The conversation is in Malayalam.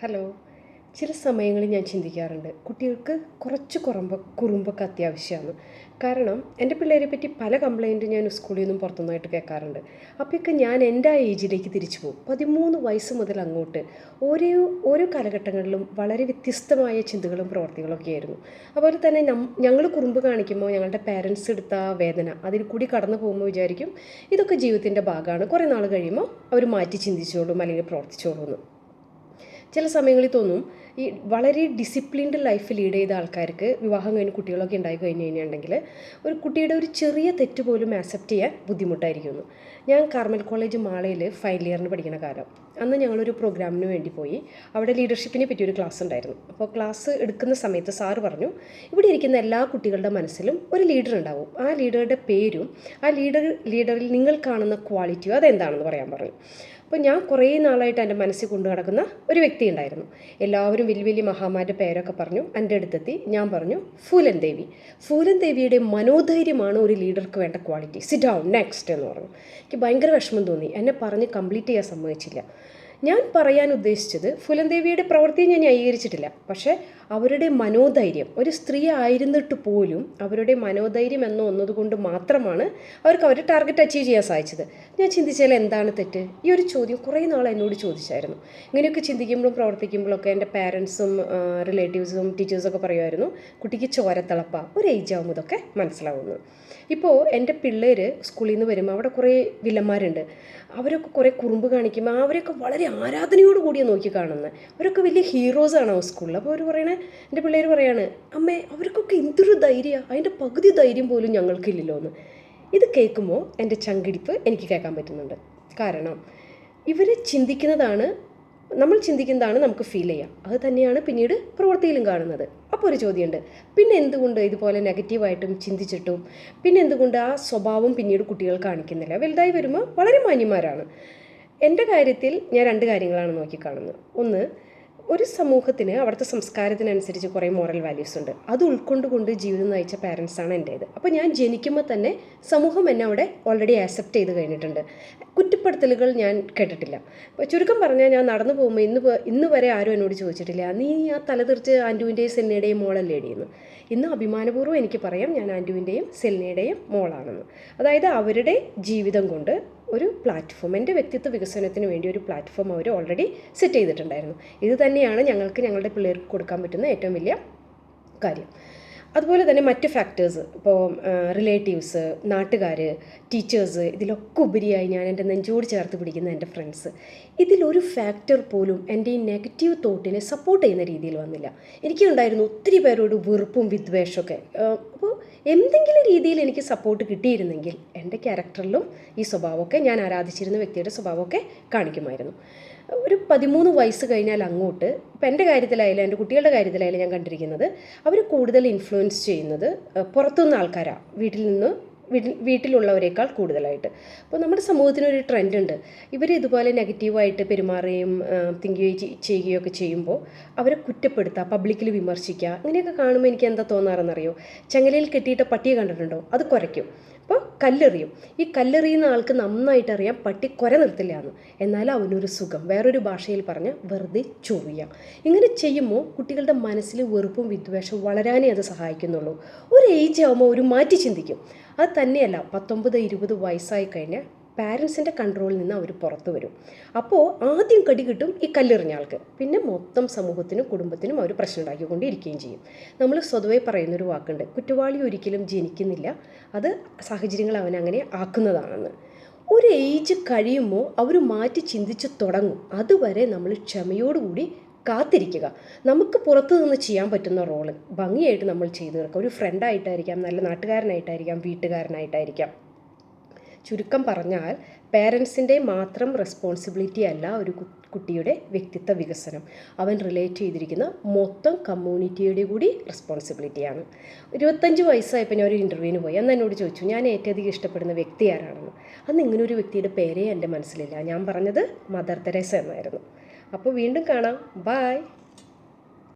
ഹലോ. ചില സമയങ്ങളിൽ ഞാൻ ചിന്തിക്കാറുണ്ട് കുട്ടികൾക്ക് കുറച്ച് കുറുമ്പൊക്കെ അത്യാവശ്യമാണ്. കാരണം എൻ്റെ പിള്ളേരെ പറ്റി പല കംപ്ലൈൻറ്റും ഞാൻ സ്കൂളിൽ നിന്നും പുറത്തുനിന്നായിട്ട് കേൾക്കാറുണ്ട്. അപ്പോഴൊക്കെ ഞാൻ എൻ്റെ ആ ഏജിലേക്ക് തിരിച്ചു പോകും. 13 വയസ്സ് മുതൽ അങ്ങോട്ട് ഓരോ ഓരോ കാലഘട്ടങ്ങളിലും വളരെ വ്യത്യസ്തമായ ചിന്തകളും പ്രവർത്തികളൊക്കെ ആയിരുന്നു. അതുപോലെ തന്നെ ഞങ്ങൾ കുറുമ്പ് കാണിക്കുമ്പോൾ ഞങ്ങളുടെ പേരൻസ് എടുത്ത ആ വേദന അതിൽ കൂടി കടന്നു പോകുമ്പോൾ വിചാരിക്കും ഇതൊക്കെ ജീവിതത്തിൻ്റെ ഭാഗമാണ്, കുറേ നാൾ കഴിയുമ്പോൾ അവർ മാറ്റി ചിന്തിച്ചോളും അല്ലെങ്കിൽ പ്രവർത്തിച്ചോളും എന്ന്. ചില സമയങ്ങളിൽ തോന്നും ഈ വളരെ ഡിസിപ്ലിൻഡ് ലൈഫ് ലീഡ് ചെയ്ത ആൾക്കാർക്ക് വിവാഹം കഴിഞ്ഞ് കുട്ടികളൊക്കെ ഉണ്ടായി കഴിഞ്ഞ് കഴിഞ്ഞിട്ടുണ്ടെങ്കിൽ ഒരു കുട്ടിയുടെ ഒരു ചെറിയ തെറ്റ് പോലും ആക്സെപ്റ്റ് ചെയ്യാൻ ബുദ്ധിമുട്ടായിരിക്കുന്നു. ഞാൻ കാർമൽ കോളേജ് മാളയിൽ ഫൈനൽ ഇയറിന് പഠിക്കുന്ന കാലം, അന്ന് ഞങ്ങളൊരു പ്രോഗ്രാമിന് വേണ്ടി പോയി. അവിടെ ലീഡർഷിപ്പിനെ പറ്റി ഒരു ക്ലാസ് ഉണ്ടായിരുന്നു. അപ്പോൾ ക്ലാസ് എടുക്കുന്ന സമയത്ത് സാറ് പറഞ്ഞു, ഇവിടെ ഇരിക്കുന്ന എല്ലാ കുട്ടികളുടെ മനസ്സിലും ഒരു ലീഡർ ഉണ്ടാവും, ആ ലീഡറുടെ പേരും ആ ലീഡറിൽ നിങ്ങൾ കാണുന്ന ക്വാളിറ്റിയും അതെന്താണെന്ന് പറയാൻ പറഞ്ഞു. അപ്പോൾ ഞാൻ കുറേ നാളായിട്ട് എൻ്റെ മനസ്സിൽ കൊണ്ടു നടക്കുന്ന ഒരു വ്യക്തി ഉണ്ടായിരുന്നു. എല്ലാവരും വലിയ വലിയ മഹാന്മാരുടെ പേരൊക്കെ പറഞ്ഞു. എൻ്റെ അടുത്തെത്തി ഞാൻ പറഞ്ഞു ഫൂലൻ ദേവി. ഫൂലൻ ദേവിയുടെ മനോധൈര്യമാണ് ഒരു ലീഡർക്ക് വേണ്ട ക്വാളിറ്റി, സിറ്റ് ഡൗൺ നെക്സ്റ്റ് എന്ന് പറഞ്ഞു. എനിക്ക് ഭയങ്കര വിഷമം തോന്നി. എന്നെ പറഞ്ഞ് കംപ്ലീറ്റ് ചെയ്യാൻ സമ്മതിച്ചില്ല. ഞാൻ പറയാൻ ഉദ്ദേശിച്ചത് ഫുലൻ ദേവിയുടെ പ്രവൃത്തിയെ ഞാൻ ന്യായീകരിച്ചിട്ടില്ല, പക്ഷേ അവരുടെ മനോധൈര്യം, ഒരു സ്ത്രീ ആയിരുന്നിട്ട് പോലും അവരുടെ മനോധൈര്യം എന്നതുകൊണ്ട് മാത്രമാണ് അവർക്ക് അവരുടെ ടാർഗറ്റ് അച്ചീവ് ചെയ്യാൻ സാധിച്ചത്. ഞാൻ ചിന്തിച്ചാൽ എന്താണ് തെറ്റ്? ഈ ഒരു ചോദ്യം കുറേ നാൾ എന്നോട് ചോദിച്ചായിരുന്നു. ഇങ്ങനെയൊക്കെ ചിന്തിക്കുമ്പോഴും പ്രവർത്തിക്കുമ്പോഴൊക്കെ എൻ്റെ പാരൻസും റിലേറ്റീവ്സും ടീച്ചേഴ്സൊക്കെ പറയുമായിരുന്നു, കുട്ടിക്ക് ചോരത്തിളപ്പ, ഒരു ഏജ് ആകുമ്പോൾ ഇതൊക്കെ മനസ്സിലാവുന്നു. ഇപ്പോൾ എൻ്റെ പിള്ളേർ സ്കൂളിൽ നിന്ന് വരുമ്പോൾ അവിടെ കുറേ വില്ലന്മാരുണ്ട്. അവരൊക്കെ കുറേ കുറുമ്പ് കാണിക്കുമ്പോൾ അവരൊക്കെ വളരെ ആരാധനയോട് കൂടിയാണ് നോക്കി കാണുന്നത്. അവരൊക്കെ വലിയ ഹീറോസാണ് ആ സ്കൂളിൽ. അപ്പോൾ അവർ പറയണേ, എൻ്റെ പിള്ളേർ പറയാണ്, അമ്മേ അവർക്കൊക്കെ എന്തൊരു ധൈര്യമാണ്, അതിൻ്റെ പകുതി ധൈര്യം പോലും ഞങ്ങൾക്കില്ലല്ലോ എന്ന്. ഇത് കേൾക്കുമ്പോൾ എൻ്റെ ചങ്കിടിപ്പ് എനിക്ക് കേൾക്കാൻ പറ്റുന്നുണ്ട്. കാരണം ഇവർ നമ്മൾ ചിന്തിക്കുന്നതാണ് നമുക്ക് ഫീൽ ചെയ്യുക. അത് തന്നെയാണ് പിന്നീട് പ്രവൃത്തിയിലും കാണുന്നത്. അപ്പോൾ ഒരു ചോദ്യമുണ്ട്, പിന്നെ എന്തുകൊണ്ട് ഇതുപോലെ നെഗറ്റീവായിട്ടും ചിന്തിച്ചിട്ടും പിന്നെ എന്തുകൊണ്ട് ആ സ്വഭാവം പിന്നീട് കുട്ടികൾ കാണിക്കുന്നില്ല? വലുതായി വരുമ്പോൾ വളരെ മാന്യന്മാരാണ്. എൻ്റെ കാര്യത്തിൽ ഞാൻ 2 കാര്യങ്ങളാണ് നോക്കിക്കാണുന്നത്. ഒന്ന്, ഒരു സമൂഹത്തിന് അവിടുത്തെ സംസ്കാരത്തിനനുസരിച്ച് കുറേ മോറൽ വാല്യൂസ് ഉണ്ട്. അത് ഉൾക്കൊണ്ടുകൊണ്ട് ജീവിതം നയിച്ച പാരൻസാണ് എൻ്റേത്. അപ്പോൾ ഞാൻ ജനിക്കുമ്പോൾ തന്നെ സമൂഹം എന്നെ അവിടെ ഓൾറെഡി ആക്സെപ്റ്റ് ചെയ്ത് കഴിഞ്ഞിട്ടുണ്ട്. കുറ്റപ്പെടുത്തലുകൾ ഞാൻ കേട്ടിട്ടില്ല. ചുരുക്കം പറഞ്ഞാൽ ഞാൻ നടന്നു പോകുമ്പോൾ ഇന്ന് വരെ ആരും എന്നോട് ചോദിച്ചിട്ടില്ല, നീ ആ തലതിരിച്ച് ആൻറ്റുവിൻ്റെയും സെല്ലിയുടെയും മോളല്ലേടിയെന്ന്. ഇന്ന് അഭിമാനപൂർവ്വം എനിക്ക് പറയാം ഞാൻ ആൻറ്റുവിൻ്റെയും സെല്ലിയുടെയും മോളാണെന്ന്. അതായത് അവരുടെ ജീവിതം കൊണ്ട് ഒരു പ്ലാറ്റ്ഫോം, എൻ്റെ വ്യക്തിത്വ വികസനത്തിന് വേണ്ടി ഒരു പ്ലാറ്റ്ഫോം അവർ ഓൾറെഡി സെറ്റ് ചെയ്തിട്ടുണ്ടായിരുന്നു. ഇത് തന്നെയാണ് ഞങ്ങളുടെ പിള്ളേർക്ക് കൊടുക്കാൻ പറ്റുന്ന ഏറ്റവും വലിയ കാര്യം. അതുപോലെ തന്നെ മറ്റ് ഫാക്ടേഴ്സ്, ഇപ്പോൾ റിലേറ്റീവ്സ്, നാട്ടുകാർ, ടീച്ചേഴ്സ്, ഇതിലൊക്കെ ഉപരിയായി ഞാൻ എൻ്റെ നെഞ്ചോട് ചേർത്ത് പിടിക്കുന്ന എൻ്റെ ഫ്രണ്ട്സ്, ഇതിലൊരു ഫാക്ടർ പോലും എൻ്റെ ഈ നെഗറ്റീവ് തോട്ടിനെ സപ്പോർട്ട് ചെയ്യുന്ന രീതിയിൽ വന്നില്ല. എനിക്കുണ്ടായിരുന്നു ഒത്തിരി പേരോട് വെറുപ്പും വിദ്വേഷമൊക്കെ. അപ്പോൾ എന്തെങ്കിലും രീതിയിൽ എനിക്ക് സപ്പോർട്ട് കിട്ടിയിരുന്നെങ്കിൽ എൻ്റെ ക്യാരക്ടറിലും ഈ സ്വഭാവമൊക്കെ, ഞാൻ ആരാധിച്ചിരുന്ന വ്യക്തിയുടെ സ്വഭാവമൊക്കെ കാണിക്കുമായിരുന്നു. ഒരു 13 വയസ്സ് കഴിഞ്ഞാൽ അങ്ങോട്ട്, ഇപ്പം എൻ്റെ കാര്യത്തിലായാലും എൻ്റെ കുട്ടികളുടെ കാര്യത്തിലായാലും ഞാൻ കണ്ടിരിക്കുന്നത് അവർ കൂടുതൽ ഇൻഫ്ലുവൻസ് ചെയ്യുന്നത് പുറത്തുനിന്ന് ആൾക്കാരാണ്, വീട്ടിലുള്ളവരെക്കാൾ കൂടുതലായിട്ട്. അപ്പോൾ നമ്മുടെ സമൂഹത്തിനൊരു ട്രെൻഡ് ഉണ്ട്, ഇവർ ഇതുപോലെ നെഗറ്റീവായിട്ട് പെരുമാറുകയും ചെയ്യുകയൊക്കെ ചെയ്യുമ്പോൾ അവരെ കുറ്റപ്പെടുത്തുക, പബ്ലിക്കിൽ വിമർശിക്കുക, ഇങ്ങനെയൊക്കെ കാണുമ്പോൾ എനിക്ക് എന്താ തോന്നാറെന്നറിയോ? ചങ്ങലയിൽ കെട്ടിയിട്ട പട്ടിയെ കണ്ടിട്ടുണ്ടോ? അത് കുരയ്ക്കും. അപ്പോൾ കല്ലെറിയും. ഈ കല്ലെറിയുന്ന ആൾക്ക് നന്നായിട്ട് അറിയാം പട്ടി കുര നിർത്തില്ല എന്ന്. എന്നാൽ അവനൊരു സുഖം, വേറൊരു ഭാഷയിൽ പറഞ്ഞ് വെറുതെ ചൊറിയാം. ഇങ്ങനെ ചെയ്യുമ്പോൾ കുട്ടികളുടെ മനസ്സിൽ വെറുപ്പും വിദ്വേഷവും വളരാനേ അത് സഹായിക്കുന്നുള്ളൂ. ഒരു ഏജ് ആകുമ്പോൾ ഒരു മാറ്റി ചിന്തിക്കും. അത് തന്നെയല്ല, 19-20 വയസ്സായി കഴിഞ്ഞാൽ പാരൻസിൻ്റെ കൺട്രോളിൽ നിന്ന് അവർ പുറത്തു വരും. അപ്പോൾ ആദ്യം കടി കിട്ടും ഈ കല്ലെറിഞ്ഞ ആൾക്ക്, പിന്നെ മൊത്തം സമൂഹത്തിനും കുടുംബത്തിനും അവർ പ്രശ്നം ഉണ്ടാക്കിക്കൊണ്ടിരിക്കുകയും ചെയ്യും. നമ്മൾ സ്വതവേ പറയുന്നൊരു വാക്കുണ്ട്, കുറ്റവാളി ഒരിക്കലും ജനിക്കുന്നില്ല, അത് സാഹചര്യങ്ങൾ അവനങ്ങനെ ആക്കുന്നതാണെന്ന്. ഒരു ഏജ് കഴിയുമ്പോൾ അവർ മാറ്റി ചിന്തിച്ച് തുടങ്ങും. അതുവരെ നമ്മൾ ക്ഷമയോടുകൂടി കാത്തിരിക്കുക. നമുക്ക് പുറത്തു നിന്ന് ചെയ്യാൻ പറ്റുന്ന റോള് ഭംഗിയായിട്ട് നമ്മൾ ചെയ്തു തീർക്കുക. ഒരു ഫ്രണ്ടായിട്ടായിരിക്കാം, നല്ല നാട്ടുകാരനായിട്ടായിരിക്കാം, വീട്ടുകാരനായിട്ടായിരിക്കാം. ചുരുക്കം പറഞ്ഞാൽ പേരൻസിൻ്റെ മാത്രം റെസ്പോൺസിബിലിറ്റി അല്ല ഒരു കുട്ടിയുടെ വ്യക്തിത്വ വികസനം. അവൻ റിലേറ്റ് ചെയ്തിരിക്കുന്ന മൊത്തം കമ്മ്യൂണിറ്റിയുടെ കൂടി റെസ്പോൺസിബിലിറ്റിയാണ്. 25 വയസ്സായപ്പോൾ ഞാൻ ഒരു ഇൻ്റർവ്യൂവിന് പോയി. അന്ന് എന്നോട് ചോദിച്ചു ഞാൻ ഏറ്റവും അധികം ഇഷ്ടപ്പെടുന്ന വ്യക്തി ആരാണെന്ന്. അന്ന് ഇങ്ങനൊരു വ്യക്തിയുടെ പേരേ എൻ്റെ മനസ്സിലില്ല. ഞാൻ പറഞ്ഞത് മദർ തെരേസ എന്നായിരുന്നു. അപ്പോൾ വീണ്ടും കാണാം. ബൈ.